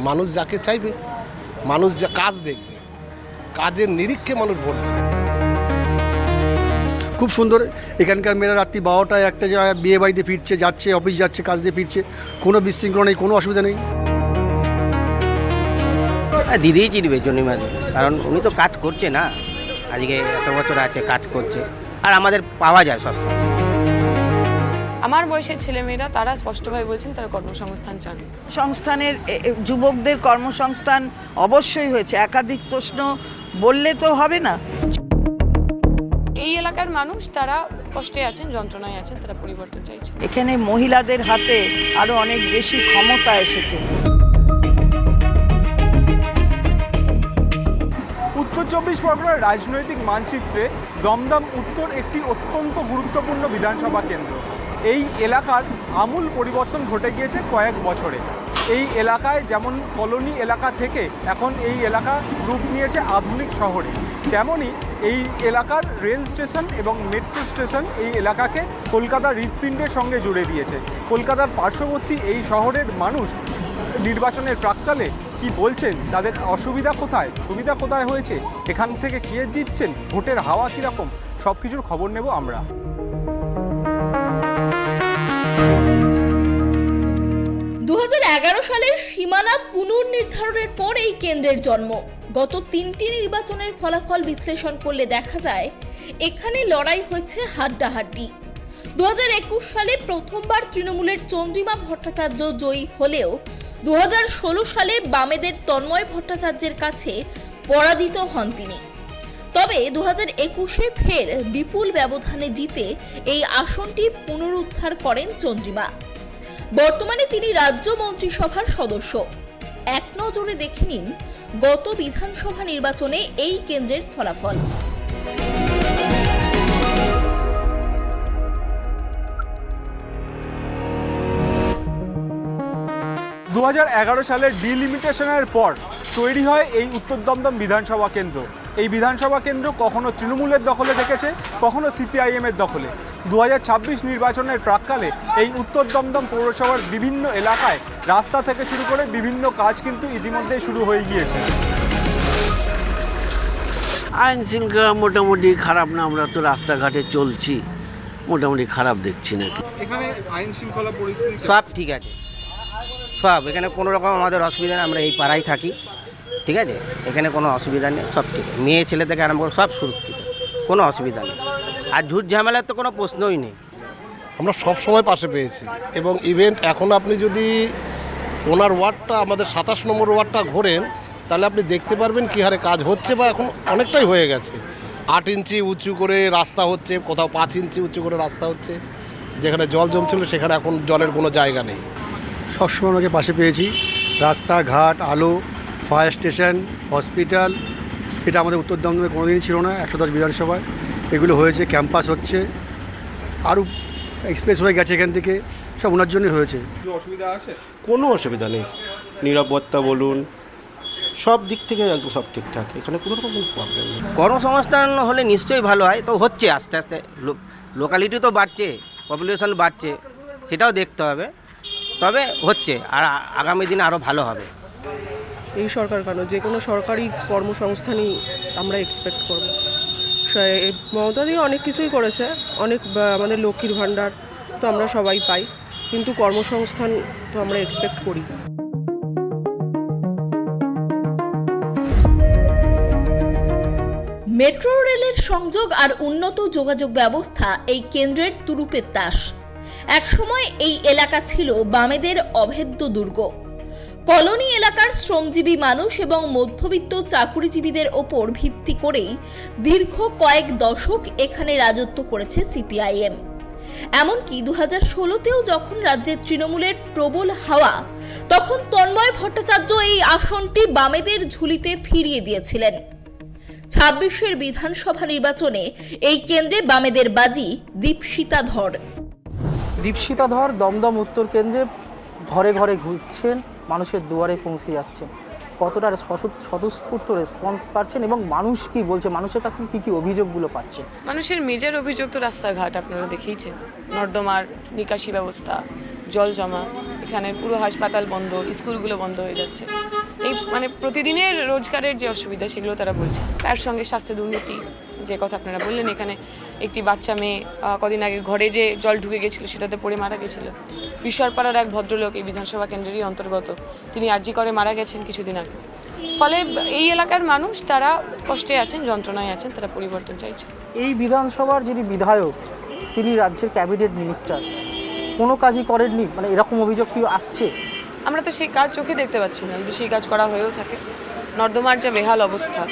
মানুষ যাকে চাইবে, মানুষ যা কাজ দেখবে, কাজের নিরীক্ষে মানুষ ভোট দেবে। খুব সুন্দর। এখানকার মেয়েরা রাত্রি 12টায় একটা জায়গায় বিয়ে বাড়িতে ফিরছে, যাচ্ছে অফিস যাচ্ছে, কাজ দিয়ে ফিরছে, কোনো বিশৃঙ্খলা নেই, কোনো অসুবিধা নেই। দিদিই চিনবে জনিমাদি, কারণ উনি তো কাজ করছে না, আজকে এত বছর আছে কাজ করছে, আর আমাদের পাওয়া যায় সব। আমার বয়সের ছেলেমেয়েরা তারা স্পষ্টভাবে বলছেন তারা কর্মসংস্থান চান। সংস্থানের যুবকদের কর্মসংস্থান অবশ্যই হয়েছে। একাধিক প্রশ্ন বললে তো হবে না। এই এলাকার মানুষ তারা কষ্টে আছেন, যন্ত্রণায় আছেন, তারা পরিবর্তন চাইছেন। এখানে মহিলাদের হাতে আরো অনেক বেশি ক্ষমতা এসেছে। উত্তর 24 পরগনার রাজনৈতিক মানচিত্রে দমদম উত্তর একটি অত্যন্ত গুরুত্বপূর্ণ বিধানসভা কেন্দ্র। এই এলাকার আমূল পরিবর্তন ঘটে গিয়েছে কয়েক বছরে। এই এলাকায় যেমন কলোনি এলাকা থেকে এখন এই এলাকা রূপ নিয়েছে আধুনিক শহরে, তেমনি এই এলাকার রেল স্টেশন এবং মেট্রো স্টেশন এই এলাকাকে কলকাতার হৃৎপিণ্ডের সঙ্গে জুড়ে দিয়েছে। কলকাতার পার্শ্ববর্তী এই শহরের মানুষ নির্বাচনের প্রাক্কালে কি বলছেন, তাদের অসুবিধা কোথায়, সুবিধা কোথায় হয়েছে, এখান থেকে কে জিতছেন, ভোটের হাওয়া কীরকম, সব কিছুর খবর নেব আমরা। 2011 সালের সীমানা পুনর্নির্ধারণের পর এই কেন্দ্রের জন্ম। গত 3টি নির্বাচনের ফলাফল বিশ্লেষণ করলে দেখা যায় এখানে লড়াই হয়েছে হাড্ডাহাড্ডি। 2021 সালে প্রথমবার তৃণমূলের চন্দ্রিমা ভট্টাচার্য জয়ী হলেও 2016 সালে বামেদের তন্ময় ভট্টাচার্যের কাছে পরাজিত হন তিনি। তবে 2021-এ ফের বিপুল ব্যবধানে জিতে এই আসনটি পুনরুদ্ধার করেন চন্দ্রিমা। বর্তমানে তিনি রাজ্য মন্ত্রিসভার সদস্য। এক নজরে দেখে নিন গত বিধানসভা নির্বাচনে এই কেন্দ্রের ফলাফল। 2011 সালের ডিলিমিটেশনের পর তৈরি হয় এই উত্তর দমদম বিধানসভা কেন্দ্র। এই বিধানসভা কেন্দ্র কখনো তৃণমূলের দখলে থেকেছে, কখনো সিপিআইএমের দখলে। 2026 নির্বাচনের প্রাক্কালে এই উত্তর দমদম পৌরসভার বিভিন্ন এলাকায় রাস্তা থেকে শুরু করে বিভিন্ন কাজ কিন্তু ইতিমধ্যেই শুরু হয়ে গিয়েছে। আইন শৃঙ্খলা মোটামুটি খারাপ না, আমরা তো রাস্তাঘাটে চলছি, মোটামুটি খারাপ দেখছি না। এখানে আইন শৃঙ্খলা পরিস্থিতি সব ঠিক আছে, সব এখানে কোনো রকম আমাদের অসুবিধা নেই। আমরা এই পাড়ায় থাকি, ঠিক আছে, এখানে কোনো অসুবিধা নেই, সব ঠিক। মেয়ে ছেলে থেকে আরম্ভ করে সব সুরক্ষিত, কোনো অসুবিধা নেই। আর ঝুট ঝামেলার তো কোনো প্রশ্নই নেই। আমরা সব সময় পাশে পেয়েছি এবং ইভেন্ট এখন আপনি যদি ওনার ওয়ার্ডটা, আমাদের 27 নম্বর ওয়ার্ডটা ঘোরেন, তাহলে আপনি দেখতে পারবেন কী হারে কাজ হচ্ছে, বা এখন অনেকটাই হয়ে গেছে। 8 ইঞ্চি উঁচু করে রাস্তা হচ্ছে, কোথাও 5 ইঞ্চি উঁচু করে রাস্তা হচ্ছে। যেখানে জল জমছিল সেখানে এখন জলের কোনো জায়গা নেই। সবসময় ওনাকে পাশে পেয়েছি। রাস্তাঘাট, আলো, ফায়ার স্টেশন, হসপিটাল, এটা আমাদের উত্তর দমদমে কোনোদিনই ছিল না। 110 বিধানসভায় এগুলো হয়েছে। ক্যাম্পাস হচ্ছে, আরও এক্সপ্রেস হয়ে গেছে এখান থেকে, সব ওনার জন্যই হয়েছে। অসুবিধা আছে? কোনো অসুবিধা নেই, নিরাপত্তা বলুন, সব দিক থেকে একদম সব ঠিকঠাক, এখানে কোনো রকম প্রবলেম নেই। কর্মসংস্থান হলে নিশ্চয়ই ভালো হয়, তো হচ্ছে আস্তে আস্তে। লোকালিটি তো বাড়ছে, পপুলেশন বাড়ছে, সেটাও দেখতে হবে, তবে হচ্ছে, আর আগামী দিনে আরও ভালো হবে। এই সরকার কেন, যে কোনো সরকারি কর্মসংস্থানই আমরা এক্সপেক্ট করব। মমতা দিয়ে অনেক কিছুই করেছে, অনেক আমাদের লক্ষ্মীর ভাণ্ডার তো আমরা সবাই পাই, কিন্তু কর্মসংস্থান তো আমরা এক্সপেক্ট করি। মেট্রো রেলের সংযোগ আর উন্নত যোগাযোগ ব্যবস্থা এই কেন্দ্রের তুরুপের তাস। একসময় এই এলাকা ছিল বামেদের অভেদ্য দুর্গ। কলোনি এলাকার শ্রমজীবী মানুষ এবং মধ্যবিত্ত চাকুরিজীবীদের ওপর ভিত্তি করেই দীর্ঘ কয়েক দশক এখানে রাজত্ব করেছে সিপিআইএম। এমনকি 2016তেও যখন রাজ্যে তৃণমূলের প্রবল হাওয়া, তখন তন্ময় ভট্টাচার্য এই আসনটি বামেদের ঝুলিতে ফিরিয়ে দিয়েছিলেন। 26-এর বিধানসভা নির্বাচনে এই কেন্দ্রে বামেদের বাজি দীপশিতা ধর। দীপশিতা ধর দমদম উত্তর কেন্দ্রে ঘরে ঘরে ঘুরছেন, মানুষের দুয়ারে পৌঁছে যাচ্ছেন। কতটা স্বতঃস্ফূর্ত রেসপন্স পাচ্ছেন এবং মানুষ কি বলছে, মানুষের কাছে কি কি অভিযোগগুলো পাচ্ছেন? মানুষের মেজর অভিযোগ তো রাস্তাঘাট, আপনারা দেখেইছেন, নর্দমার নিকাশি ব্যবস্থা, জল জমা, এখানের পুরো হাসপাতাল বন্ধ, স্কুলগুলো বন্ধ হয়ে যাচ্ছে। এই মানে প্রতিদিনের রোজগারের যে অসুবিধা সেগুলো তারা বলছে। তার সঙ্গে স্বাস্থ্য দুর্নীতি, যে কথা আপনারা বললেন, এখানে একটি বাচ্চা মেয়ে কদিন আগে ঘরে যে জল ঢুকে গেছিলো সেটাতে পড়ে মারা গেছিল। বিশ্বরপাড়ার এক ভদ্রলোক এই বিধানসভা কেন্দ্রেরই অন্তর্গত, তিনি আরজি করে মারা গেছেন কিছুদিন আগে। ফলে এই এলাকার মানুষ তারা কষ্টে আছেন, যন্ত্রণায় আছেন, তারা পরিবর্তন চাইছে। এই বিধানসভার যিনি বিধায়ক তিনি রাজ্যের ক্যাবিনেট মিনিস্টার, কোনো কাজই করেননি, মানে এরকম অভিযোগ কি আসছে? আমরা তো সেই কাজ চোখে দেখতে পাচ্ছি না। যদি সেই কাজ করা হয়েও থাকে, নর্দমার যা বেহাল অবস্থা,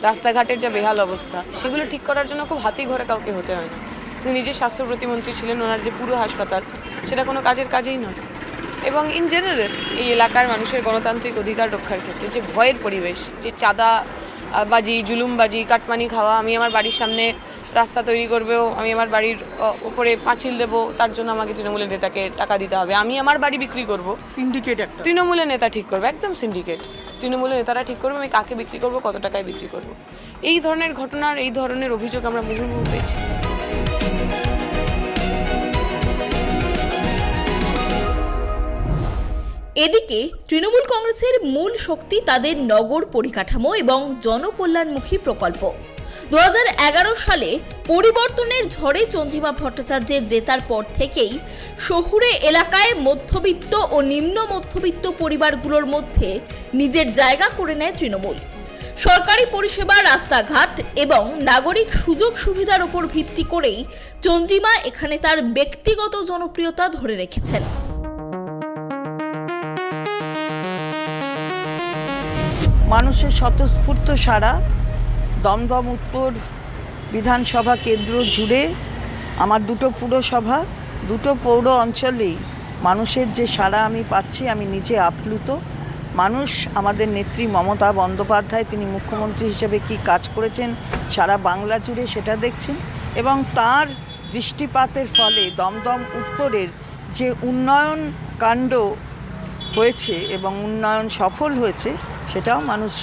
রাস্তাঘাটের যা বেহাল অবস্থা, সেগুলো ঠিক করার জন্য খুব হাতি ঘরে কাউকে হতে হয় না। উনি নিজে স্বাস্থ্য প্রতিমন্ত্রী ছিলেন, ওনার যে পুরো হাসপাতাল সেটা কোনো কাজেই নয়। এবং ইন জেনারেল এই এলাকার মানুষের গণতান্ত্রিক অধিকার রক্ষার ক্ষেত্রে যে ভয়ের পরিবেশ, যে চাঁদা বাজি, জুলুমবাজি, কাটমানি খাওয়া, আমি আমার বাড়ির সামনে রাস্তা তৈরি করবেও, আমি আমার বাড়ির উপরে পাঁচিল দেবো, তার জন্য আমাকে তৃণমূলের নেতাকে টাকা দিতে হবে, আমি আমার বাড়ি বিক্রি করব, সিন্ডিকেট একটা তৃণমূলের নেতা ঠিক করবে, একদম সিন্ডিকেট। তৃণমূলের নেতারা ঠিক করবে আমি কাকে বিক্রি করব, কত টাকায় বিক্রি করব। এই ধরনের ঘটনার, এই ধরনের অভিযোগ আমরা মুহুর্মুহু পেয়েছি। এদিকে তৃণমূল কংগ্রেসের মূল শক্তি তাদের নগর পরিকাঠামো এবং জনকল্যাণমুখী প্রকল্প। 2011 সালে পরিবর্তনের ঝড়ে চন্দ্রিমা ভট্টাচার্যের জেতার পর থেকেই শহুরে এলাকায় মধ্যবিত্ত ও নিম্ন মধ্যবিত্ত পরিবারগুলোর মধ্যে নিজের জায়গা করে নেয় তৃণমূল। সরকারি পরিষেবা, রাস্তাঘাট এবং নাগরিক সুযোগ সুবিধার উপর ভিত্তি করেই চন্দ্রিমা এখানে তার ব্যক্তিগত জনপ্রিয়তা ধরে রেখেছেন। মানুষের স্বতঃস্ফূর্ত সাড়া দমদম উত্তর বিধানসভা কেন্দ্র জুড়ে, আমার দুটো পুরসভা, দুটো পৌর অঞ্চলেই মানুষের যে সাড়া আমি পাচ্ছি, আমি নিজে আপ্লুত। মানুষ আমাদের নেত্রী মমতা বন্দ্যোপাধ্যায়, তিনি মুখ্যমন্ত্রী হিসেবে কি কাজ করেছেন সারা বাংলা জুড়ে সেটা দেখছেন, এবং তার দৃষ্টিপাতের ফলে দমদম উত্তরের যে উন্নয়ন কাণ্ড হয়েছে এবং উন্নয়ন সফল হয়েছে সেটাও মানুষ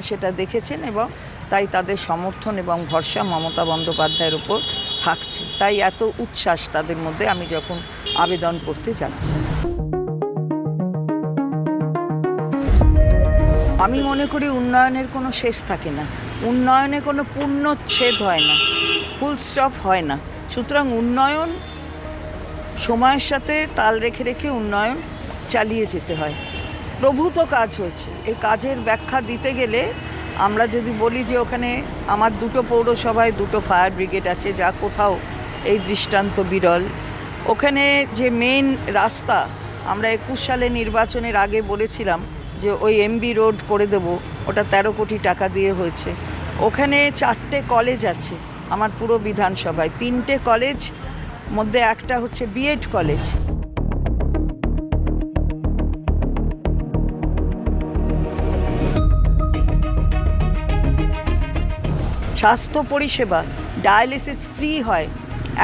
সেটা দেখেছেন, এবং তাই তাদের সমর্থন এবং ভরসা মমতা বন্দ্যোপাধ্যায়ের উপর থাকছে। তাই এত উচ্ছ্বাস তাদের মধ্যে আমি যখন আবেদন করতে যাচ্ছি। আমি মনে করি উন্নয়নের কোনো শেষ থাকে না, উন্নয়নে কোনো পূর্ণচ্ছেদ হয় না, ফুল স্টপ হয় না। সুতরাং উন্নয়ন সময়ের সাথে তাল রেখে রেখে উন্নয়ন চালিয়ে যেতে হয়। প্রভূত কাজ হয়েছে, এই কাজের ব্যাখ্যা দিতে গেলে আমরা যদি বলি যে ওখানে আমার দুটো পৌরসভায় দুটো ফায়ার ব্রিগেড আছে, যা কোথাও এই দৃষ্টান্ত বিরল। ওখানে যে মেইন রাস্তা, আমরা 21 সালে নির্বাচনের আগে বলেছিলাম যে ওই এমবি রোড করে দেব, ওটা 13 কোটি টাকা দিয়ে হয়েছে। ওখানে 4টে কলেজ আছে আমার পুরো বিধানসভায়, 3টে কলেজ মধ্যে একটা হচ্ছে বিএড কলেজ। স্বাস্থ্য পরিষেবা ডায়ালিসিস ফ্রি হয়,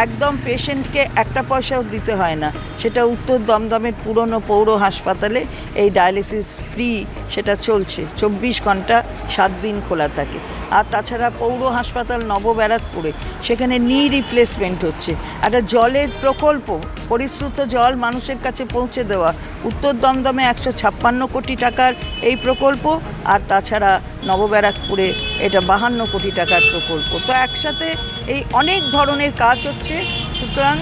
একদম পেশেন্টকে একটা পয়সাও দিতে হয় না। সেটা উত্তর দমদমের পুরনো পৌর হাসপাতালে এই ডায়ালিসিস ফ্রি, সেটা চলছে 24 ঘন্টা 7 দিন খোলা থাকে। আর তাছাড়া পৌর হাসপাতাল নবব্যারাকপুরে সেখানে নি রিপ্লেসমেন্ট হচ্ছে, একটা জলের প্রকল্প, পরিশ্রুত জল মানুষের কাছে পৌঁছে দেওয়া। উত্তর দমদমে 156 কোটি টাকার এই প্রকল্প, আর তাছাড়া নবব্যারাকপুরে এটা 52 কোটি টাকার প্রকল্প। তো একসাথে এই অনেক ধরনের কাজ হচ্ছে। সুতরাং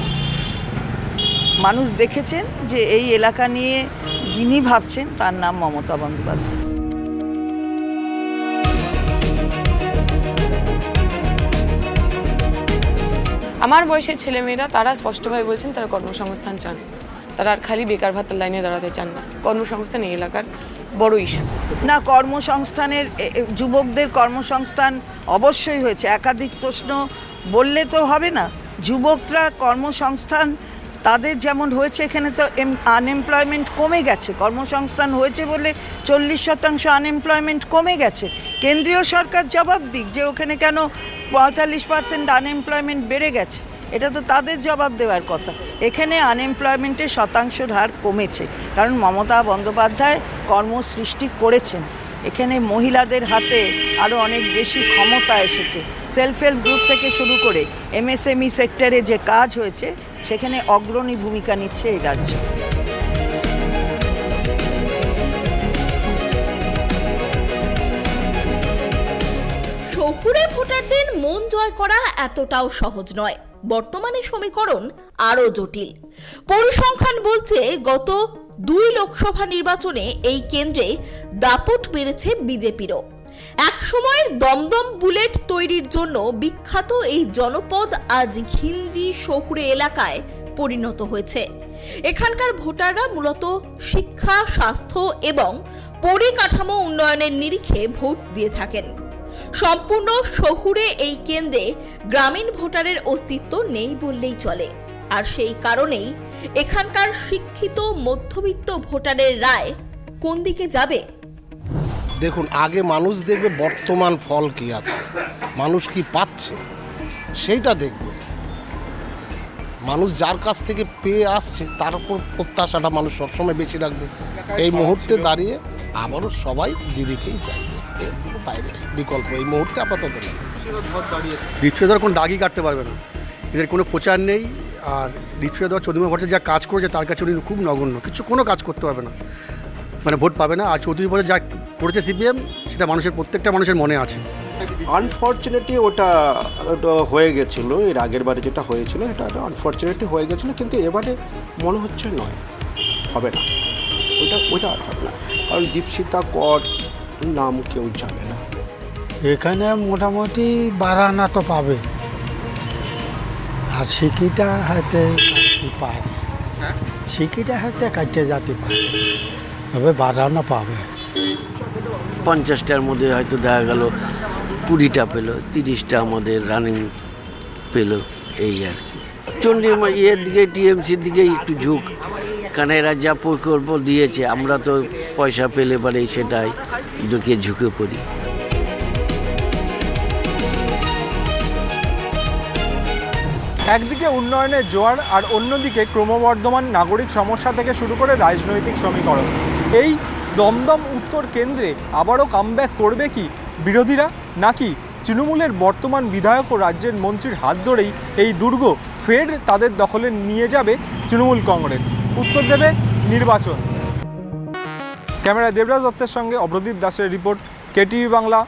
মানুষ দেখেছেন যে এই এলাকা নিয়ে যিনি ভাবছেন তার নাম মমতা বন্দ্যোপাধ্যায়। আমার বয়সের ছেলেমেয়েরা তারা স্পষ্টভাবে বলছেন তারা কর্মসংস্থান চান, তারা আর খালি বেকার ভাতার লাইনে দাঁড়াতে চান না। কর্মসংস্থান এই এলাকার বড় ইস্যু। না, কর্মসংস্থানের, যুবকদের কর্মসংস্থান অবশ্যই হয়েছে। একাধিক প্রশ্ন বললে তো হবে না। যুবকরা কর্মসংস্থান তাদের যেমন হয়েছে, এখানে তো আনএমপ্লয়মেন্ট কমে গেছে। কর্মসংস্থান হয়েছে বলে 40% আনএমপ্লয়মেন্ট কমে গেছে। কেন্দ্রীয় সরকার জবাব দিক যে ওখানে কেন 45% আনএমপ্লয়মেন্ট বেড়ে গেছে, এটা তো তাদের জবাব দেওয়ার কথা। এখানে আনএমপ্লয়মেন্টের শতাংশের হার কমেছে, কারণ মমতা বন্দ্যোপাধ্যায় কর্মসৃষ্টি করেছেন। এখানে মহিলাদের হাতে আরও অনেক বেশি ক্ষমতা এসেছে। সেলফ হেল্প গ্রুপ থেকে শুরু করে এমএসএমই সেক্টরে যে কাজ হয়েছে, সেখানে অগ্রণী ভূমিকা নিচ্ছে এই রাজ্য। শহুরে ভোটারদের মন জয় করা এতটাও সহজ নয়। বর্তমানে সমীকরণ আরও জটিল। পরিসংখ্যান বলছে গত 2 লোকসভা নির্বাচনে এই কেন্দ্রে দাপট বেড়েছে বিজেপিরও। এক সময়ের দমদম বুলেট তৈরির জন্য বিখ্যাত এই জনপদ আজ ঘিঞ্জি শহুরে এলাকায় পরিণত হয়েছে। এখানকার ভোটাররা মূলত শিক্ষা, স্বাস্থ্য এবং পরিকাঠামো উন্নয়নের নিরিখে ভোট দিয়ে থাকেন। সম্পূর্ণ শহুরে এই কেন্দ্রে গ্রামীণ ভোটারের অস্তিত্ব নেই বললেই চলে। আর সেই কারণেই এখানকার শিক্ষিত মধ্যবিত্ত ভোটারের রায় কোন দিকে যাবে? দেখুন, আগে মানুষ দেখবে বর্তমান ফল কি আছে, মানুষ কি পাচ্ছে সেইটা দেখবে। মানুষ যার কাছ থেকে পেয়ে আসছে তার উপর প্রত্যাশাটা মানুষ সবসময় বেশি রাখবে। এই মুহূর্তে দাঁড়িয়ে আবারও সবাই দিদিকেই চাইবে, এর কোনো বাইরে বিকল্প এই মুহূর্তে আপাতত নেই। দীপশিখা কোনো দাগই কাটতে পারবে না, এদের কোনো প্রচার নেই। আর দীপশিখা চৌধুরী ভট্টাচার্য যা কাজ করেছে তার কাছে উনি খুব নগণ্য, কোনো কাজ করতে পারবে না, মানে ভোট পাবে না। আর চৌধুরী ভট্টাচার্য যা করেছে সিপিএম, সেটা প্রত্যেকটা মানুষের মনে আছে। আনফর্চুনেটলি ওটা হয়ে গেছিলো, এর আগের বারে যেটা হয়েছিল এটা আনফর্চুনেটলি হয়ে গেছিলো, কিন্তু এবারে মনে হচ্ছে নয়, হবে না, ওইটা আর হবে না। কারণ দীপশিতা কর নাম কেউ জানে না। এখানে মোটামুটি 12 আনা তো পাবে, আর শিক্ষিটা হাতে কাটতে পারে, শিক্ষিটা হাতে কাটতে যেতে পারে, তবে 12 আনা পাবে। 50টার মধ্যে হয়তো দেখা গেল 20টা পেলো, 30টা আমাদের রানিং পেলো, এই আর কি। চন্ডীমা ইয়ের দিকে, টিএমসির দিকে একটু ঝুঁক, কারণ এরা যা প্রকল্প দিয়েছে আমরা তো পয়সা পেলে পারে সেটাই দিকে ঝুঁকে পড়ি। একদিকে উন্নয়নের জোয়ার আর অন্যদিকে ক্রমবর্ধমান নাগরিক সমস্যা থেকে শুরু করে রাজনৈতিক সমীকরণ। এই দমদম উত্তর কেন্দ্রে আবারও কামব্যাক করবে কি বিরোধীরা, নাকি তৃণমূলের বর্তমান বিধায়ক ও রাজ্যের মন্ত্রীর হাত ধরেই এই দুর্গ ফের তাদের দখলে নিয়ে যাবে তৃণমূল কংগ্রেস? উত্তর দেবে নির্বাচন। ক্যামেরায় দেবরাজ দত্তের সঙ্গে অভ্রদীপ দাসের রিপোর্ট, কেটিভি বাংলা।